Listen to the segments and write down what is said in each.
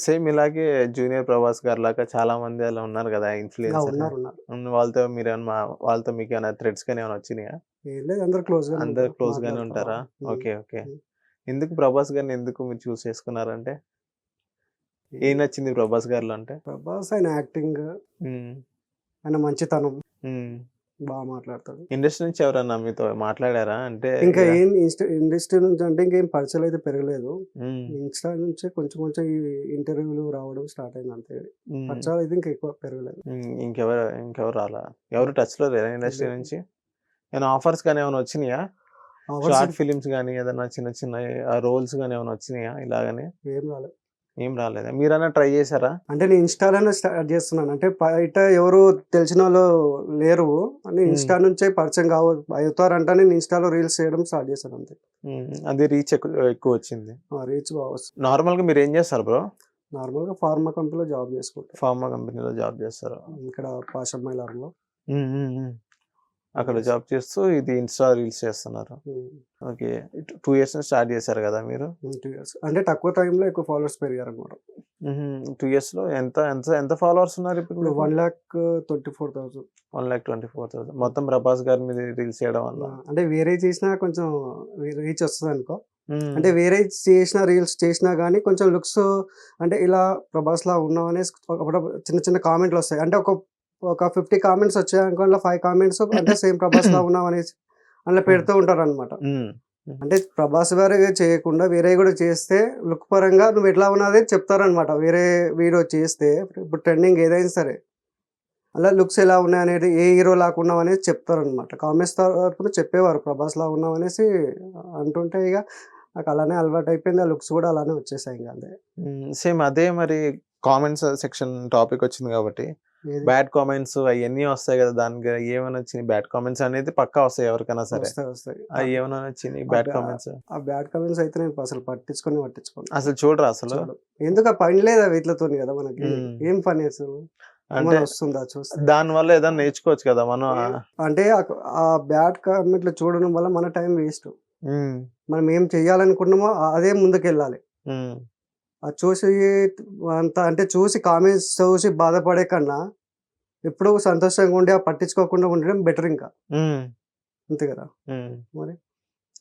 Same ఇలాగే junior Prabhas గారిలాగా చాలా మంది అలా ఉన్నారు కదా ఇన్‌ఫ్లుయెన్సర్స్. ఉన్నారు. వాళ్ళతో మీరేమన్నా వాళ్ళతో మీకేమైనా థ్రెడ్స్ గాని ఏమైనా వచ్చినాయా? ఏం లేదు, అందరూ క్లోజ్‌గానే అందరు ఉంటారు. క్లోజ్‌గానే మాట్లాడతారు. ఉంటారా? హ్మ్. ఓకే. ఓకే. హ్మ్. ఎందుకు ప్రభాస్ గారిని ఎందుకు మీరు చూజ్ చేసుకున్నారంటే? ఈ ఏం నచ్చింది ప్రభాస్ గారిలో అంటే? ప్రభాస్ ఆయన యాక్టింగ్, హ్మ్. ఆయన మంచితనం హ్మ్. మాట్లాడతాడు. ఇండస్ట్రీ నుంచి ఎవరన్నా మీతో మాట్లాడారా? అంటే ఇంకా ఇలా ఏం ఇండస్ట్రీ నుంచి అంటే ఇంకేం పరిచయాలయితే పెరగలేదు. హ్మ్. ఇన్‌స్టా నుంచే కొంచెం కొంచెం ఈ ఇంటర్వ్యూలు రావడం స్టార్ట్ అయింది అంతే. హ్మ్. పరిచయాలయితే ఇంకా ఎక్కువ పెరగలేదు. ఇంకెవరు రాలా? ఎవరు టచ్‌లో లేరా ఇండస్ట్రీ లేదు. నుంచి? ఏమైనా ఆఫర్స్ గాని ఏమైనా వచ్చినాయా? అవర్స్ షార్ట్ ఫిల్మ్స్ గాని ఏదన్నా చిన్న చిన్నయి రోల్స్ గాని ఏమైనా వచ్చినాయా ఇలాగని? ఏం రాలేదు. ఏం రాలేదా? మీరన్నా ట్రై చేసారా? అంటే నేను ఇన్‌స్టాలోనే స్టార్ట్ చేస్తున్నాను. అంటే బయట ఎవరు తెలిసినోళ్ళు లేరు. నేను హ్మ్. ఇన్‌స్టా నుంచే పరిచయం అవుతారంట నేను ఇన్‌స్టాలో రీల్స్ చేయడం స్టార్ట్ చేశాను అంతే. అది రీచ్ ఎక్కువొచ్చింది. రీచ్ బాగా వస్తుంది. నార్మల్‌గా మీరేం చేస్తారు బ్రో? నార్మల్‌గా ఫార్మా కంపెనీలో జాబ్ చేసుకుంటా. ఫార్మా కంపెనీలో జాబ్ చేస్తారా? ఇక్కడ పాషం మైలారంలో హ్మ్. హ్మ్. హ్మ్. అక్కడ చేస్తా. జాబ్ చేస్తూ ఇది ఇన్‌స్టా రీల్స్ చేస్తున్నారు. హ్మ్. ఓకే. 2 ఇయర్స్ నుంచి స్టార్ట్ చేశారు గదా మీరు? 2 ఇయర్స్. అంటే తక్కువ టైంలో ఎక్కువ ఫాలోవర్స్ పెరిగారనమాట. హుహు. 2 ఇయర్స్‌లో ఎంత ఎంత ఎంత ఫాలోవర్స్ ఉన్నారిప్పుడు ఇప్పుడు మీకు? 1,24,000. 1,24,000 మొత్తం 'ప్రభాస్' గారి మీద రీల్స్ చేయడం వల్ల. అంటే వేరేయి చేసినా కొంచెం రీచ్ వస్తదనుకో. హ్మ్. అంటే వేరేయి చేసిన రీల్స్ చేసినా గానీ కొంచెం లుక్స్ అంటే ఇలా ప్రభాస్‌లా ఉన్నామనేసి చిన్న చిన్న కామెంట్‌లొస్తాయి. అంటే ఒక 50 కామెంట్స్ వచ్చాయనుకో అందులో 5 కామెంట్స్ అంటే సేమ్ ప్రభాస్‌లా ఉన్నామనేసి అందులో హ్మ్. పెడుతూ ఉంటారనమాట. హ్మ్. హ్మ్. అంటే ప్రభాస్ గారివి చేయకుండా వేరేయి గూడా చేస్తే లుక్ పరంగా నువ్వెట్లా ఉన్నావో చెప్తారనమాట. వేరే వీడియో చేస్తే ఇప్పుడు ట్రెండింగ్ ఏదైనా సరే. అలా లుక్స్ ఎలా ఉన్నాయనేది ఏ హీరోలాగా ఉన్నావనేది చెప్తారనమాట. కామెంట్స్ తరపున చెప్పేవారు ప్రభాస్‌లా ఉన్నావనేసి అంటుంటే ఇగ నాకు అలానే అలవాటయిపోయింది. ఆ లుక్స్ గూడా అలానే వచ్చేసాయి ఇంగ అంతే. సేమ్ అదే మరి కామెంట్స్ సెక్షన్ టాపిక్ వచ్చింది కాబట్టి, ఏది బ్యాడ్ కామెంట్స్ అయన్నీ వస్తాయి గదా! దానికి ఏమని వచ్చినాయి? బ్యాడ్ కామెంట్స్ అనేది పక్కా వస్తాయి ఎవరికైనా సరే. వస్తాయి. అయ్యేమన్నా వచ్చినాయి ఆ బ్యాడ్ బ్యా కామెంట్స్? ఆ బ్యాడ్ కామెంట్స్ అయితే నేను అసలు పట్టించుకోను. అసలు చూడరా అసలు? చూడు. ఎందుకు ఆ పని లేదా వీటిలతోని గదా మనకి. హ్మ్. ఏం పని అసలు? అంటే ఏమన్నా వస్తుందా చూస్తే? దానివల్ల ఏదన్నా నేర్చుకోవచ్చు కదా! మనం అంటే ఆ బ్యాడ్ కామెంట్‌లు చూడడం వల్ల మన టైం వేస్ట్. హ్మ్. మనం ఏం చేయాలనుకున్నామో అదే ముందుకెళ్ళాలి. హ్మ్. అది చూసి అంటే చూసి కామెంట్స్ చూసి బాధపడే కన్నా, ఎప్పుడూ సంతోషంగా ఉండి, పట్టించుకోకుండా ఉండడం బెటర్ ఇంకా. హ్మ్. అంతే గదా! హ్మ్. మరి.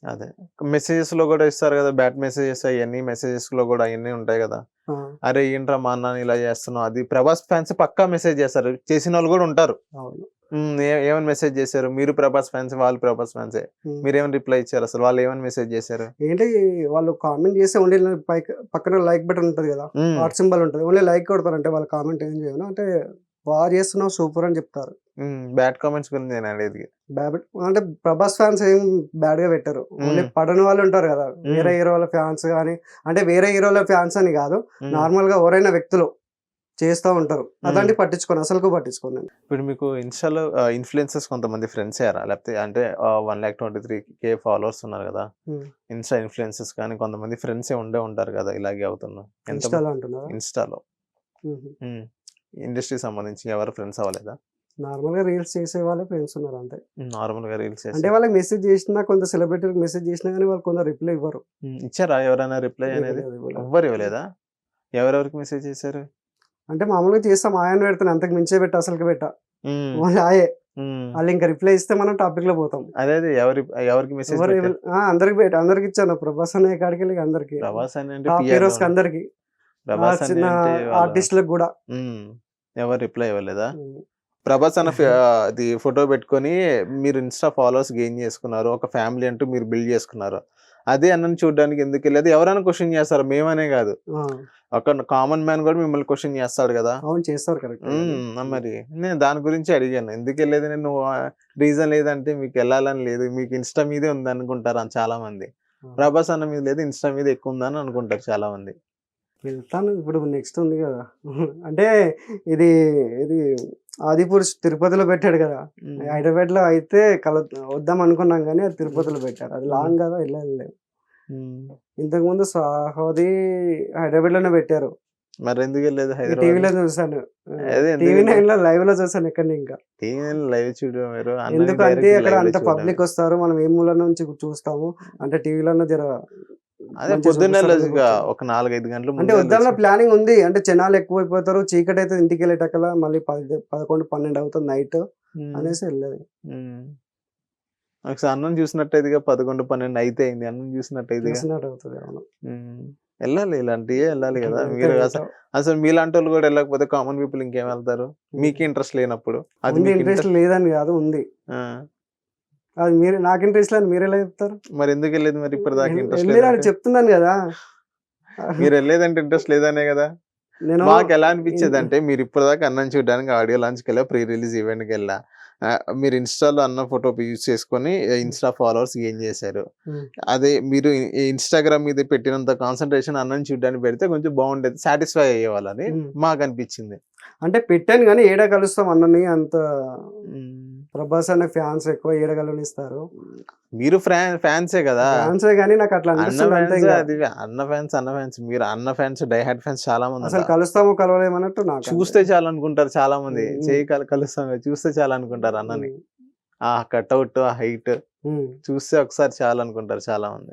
అదే. మెసేజెస్‌లో గూడా ఇస్తారు గదా! బ్యాడ్ మెసేజెస్ అయన్నీ మెసేజెస్‌లో గూడా అయన్నీ ఉంటాయి గదా! ఆ! అరే! ఏంట్రా మా అన్నని ఇలా జేస్తున్నావు? అది 'ప్రభాస్' ఫ్యాన్స్ పక్కా మెసేజ్ జేస్తారు. చేసినోళ్ళు గూడా ఉంటారు. అవును. ఏమని మెసేజ్ జేశారు? మీరు 'ప్రభాస్' ఫ్యాన్సే, వాళ్ళు 'ప్రభాస్' ఫ్యాన్సే. హ్మ్. మీరేమని రిప్లై ఇచ్చారసలు? వాళ్ళేమని మెసేజ్ జేశారు? ఏంటి వాళ్ళు కామెంట్ చేస్తే ఓన్లీ పక్కన లైక్ బటన్ ఉంటది గదా! హ్మ్. హార్ట్ సింబల్ ఉంటది. ఓన్లీ లైక్ కొడతారు. అంటే వాళ్ళు కామెంట్ ఏం చేయను. అంటే బాగా చేస్తున్నావు సూపర్ అని చెప్తారు. బ్యాడ్ కామెంట్స్ గురించి నేనడిగేది. అంటే 'ప్రభాస్' ఫ్యాన్స్ ఏం బ్యాడ్‌గా పెట్టరు. ఓన్లీ హ్మ్. పడని వాళ్ళు ఉంటారు గదా! హ్మ్. వేరే హీరోల ఫ్యాన్స్ గాని, అంటే వేరే హీరోల ఫ్యాన్స్ అని గాదు. హ్మ్. నార్మల్‌గా ఎవరైనా వ్యక్తులు చేస్తా ఉంటారు. హ్మ్. అట్లాంటివి అసలుకు పట్టించుకోను నేను. ఇప్పుడు మీకు ఇన్‌స్టాలో ఇన్‌ఫ్లుయెన్సర్స్ కొంతమంది ఫ్రెండ్స్ అయ్యారా? లేకపోతే అంటే 1,23,000 ఫాలోవర్స్ ఉన్నారు గదా! హ్మ్. ఇన్‌స్టా ఇన్‌ఫ్లుయెన్సర్స్ కానీ కొంతమంది ఫ్రెండ్సే ఉండే ఉంటారు గదా! ఇలాగే అవుతున్నా. ఇన్‌స్టాలో అంటున్నారా? ఇన్‌స్టాలో. హుహు. హ్మ్. ఇండస్ట్రీకి సంబంధించి ఎవరు ఫ్రెండ్స్ అవ్వలేదా? నార్మల్‌గా రీల్స్ చేసే వాళ్ళే ఫ్రెండ్స్ ఉన్నారు అంతే. నార్మల్‌గా రీల్స్ అంటే చేసి. వాళ్ళకి మెసేజ్ చేసినా కొంత సెలబ్రిటీ‌లకి మెసేజ్ చేసినా గాని వాళ్ళు కొందరు రిప్లై ఇవ్వరు. ఇచ్చారా ఎవరైనా రిప్లై అనేది? ఇవ్వలేదు. ఎవ్వరు ఇవ్వలేదా? ఎవరెవరికి మెసేజ్ చేశారు? అంటే మామూలుగా చేస్తాం హాయ్ అని పెడతాను. అంతకు మించే అసలుకి హ్మ్. ఓన్లీ హాయే. హ్మ్. ఆళ్ళింక రిప్లై ఇస్తే మనం టాపిక్‌లో పోతాం. అదే అదే ఎవరికి మెసేజ్ పెట్టారు? అందరికిచ్చాను. 'ప్రభాస్' అన్నయ్య కాడికెళ్ళి అందరికి. 'ప్రభాస్' అని అంటే టాప్ పీఆర్‌లో హీరోస్‌కి అందరికి. 'ప్రభాస్' అని చిన్న అంటే వాళ్ళ ఆర్టిస్ట్‌లకి గూడా. హ్మ్. ఎవరు రిప్లై ఇవ్వలేదా? హ్మ్. 'ప్రభాస్' అన్న అది ఫోటో పెట్టుకొని మీరు ఇన్‌స్టా ఫాలోవర్స్ గెయిన్ చేసుకున్నారు. ఒక ఫ్యామిలీ అంటూ మీరు బిల్డ్ చేసుకున్నారు. అదే అన్నని చూడడానికి ఎందుకెళ్ళేది? ఎవరైనా క్వెషన్ చేస్తారు. మేమనే గాదు. ఆ! ఒక కామన్ మ్యాన్ గూడా మిమ్మల్ని క్వెషన్ చేస్తాడు గదా! అవును. చేస్తారు కరెక్టే అది. హ్మ్. మరి. నేను దాని గురించే అడిగాను. ఎందుకెళ్ళేది నువ్వు రీజన్ లేదంటే మీకెళ్ళాలని లేదు. మీకు ఇన్‌స్టా మీదే ఉందనుకుంటారు చాలామంది. ఆ! 'ప్రభాస్' అన్న మీద లేదు. ఇన్‌స్టా మీద ఎక్కువుందని అనుకుంటారు చాలామంది. వెళ్తాను. ఇప్పుడు నెక్స్ట్ ఉంది గదా! అంటే ఇది ఇది 'ఆదిపురుష్' తిరుపతిలో పెట్టాడు గదా! హ్మ్. హైదరాబాద్‌లో అయితే వద్దాం అనుకున్నాం గానీ అది హ్మ్. తిరుపతిలో పెట్టారు. అది హ్మ్. లాంగ్ గదా! ఎళ్ళలేదు. హ్మ్. ఇంతకుముందు 'సాహోది' హైదరాబాద్‌లోనే పెట్టారు. మరెందుకెళ్ళలేదు ఈ హైదరాబాద్? టీవీలో చూసాను. అదే టీవీ ఎందుకెళ్ళలేదు? నైన్‌లో లైవ్‌లో చూసాను ఎక్కడో ఇంకా. టీవీ‌లో లైవ్ చూడడం వేరు. అన్నని ఎందుకంటే డైరెక్ట్ అక్కడ లైవ్‌లో అంత చూడడమే. పబ్లికొస్తారు. మనం ఏ మూల నుంచి చూస్తాము. అంటే టీవీలోనే అదే మంచిగా పొద్దున్నే చూపిస్తారని వెళ్ళొచ్చుగా, కూర్చున్నా. ఒక 4-5 గంటల అంటే ముందే వద్దన్న వెళ్ళొచ్చు. ప్లానింగ్ ఉంది. అంటే జనాలు ఎక్కువైపోతారు. చీకటి అయితే ఇంటికి వెళ్ళేటకల్లా మళ్ళీ 10, 11, 12 అవుతుంది నైట్ హ్మ్. అనేసి వెళ్ళేది. హ్మ్. ఒకసారి అన్నం చూసినట్టయితేగా 11, 12 అయితే అయింది. అన్నం చూసినట్టయితేగా. చూసినట్టు అవుతది. అవును. హ్మ్. ఎళ్ళాలి, ఇలాంటియే ఎళ్ళాలి గదా! వెళ్తే మీరు వెళ్తాం. అసలు మీలాంటోళ్ళు గూడా ఎళ్ళకపోతే కామన్ పీపుల్ ఇంకేం వెళ్తారు? హ్మ్. మీకే ఇంట్రెస్ట్ లేనప్పుడు. అది ఉంది మీకు ఇంట్రెస్ట్ లేదని కాదు ఉంది. ఆ! అది మీరు నాకు ఇంట్రెస్ట్ లేదని మీరెలా చెప్తారు? మరెందుకెళ్ళేది మరి ఇప్పటిదాకా ఇంట్రెస్ట్ వెళ్ళినని లేదంటే? చెప్తున్నాను గదా! మీరెళ్ళేదంటే ఇంట్రెస్ట్ లేదనే గదా! నేను మాకెలా ఇన్ అనిపిచ్చేదంటే, మీరిప్పటిదాకా అన్నం చూడడానికి ఆడియో లాంచ్‌కెళ్ళా, ప్రీ రిలీజ్ ఈవెంట్‌కెళ్ళా. మీరు ఇన్‌స్టాలో అన్నం ఫోటో యూజ్ చేసుకొని హ్మ్. ఇన్‌స్టా ఫాలోవర్స్ గెయిన్ చేశారు. హ్మ్. అదే మీరు ఇన్‌స్టాగ్రామ్ మీద పెట్టినంత కాన్సంట్రేషన్ అన్నం చూడడానికి పెడితే కొంచెం బావుండేది. సాటిస్ఫై అయ్యేవాళ్ళని హ్మ్. మాకనిపిచ్చింది. అంటే పెట్టాను గానీ ఏడ కలుస్తాం అన్నని అంత హ్మ్. 'ప్రభాస్' అనే ఫ్యాన్స్ ఎక్కువ ఏడ కలవనిస్తారు. మీరు ఫ్యాన్సే గదా! ఫ్యాన్సే గానీ నాకట్లా అన్న అనిపిస్తుంది అంతే ఫ్యాన్స్ ఇంగ. అది అన్న ఫ్యాన్స్. మీరు అన్న ఫ్యాన్స్, డై హార్డ్ ఫ్యాన్స్ చాలా అసలు మందుంటారు. కలుస్తామో కలవలేమన్నట్టు నాకంతే. చూస్తే చాలనుకుంటారు చాలామంది. హ్మ్. హ్మ్. చెయ్యి కలుస్తాం చూస్తే చాలనుకుంటారు అన్నని. హ్మ్. ఆ కటౌట్, ఆ హైట్ హ్మ్. చూస్తే ఒకసారి చాలనుకుంటారు చాలామంది.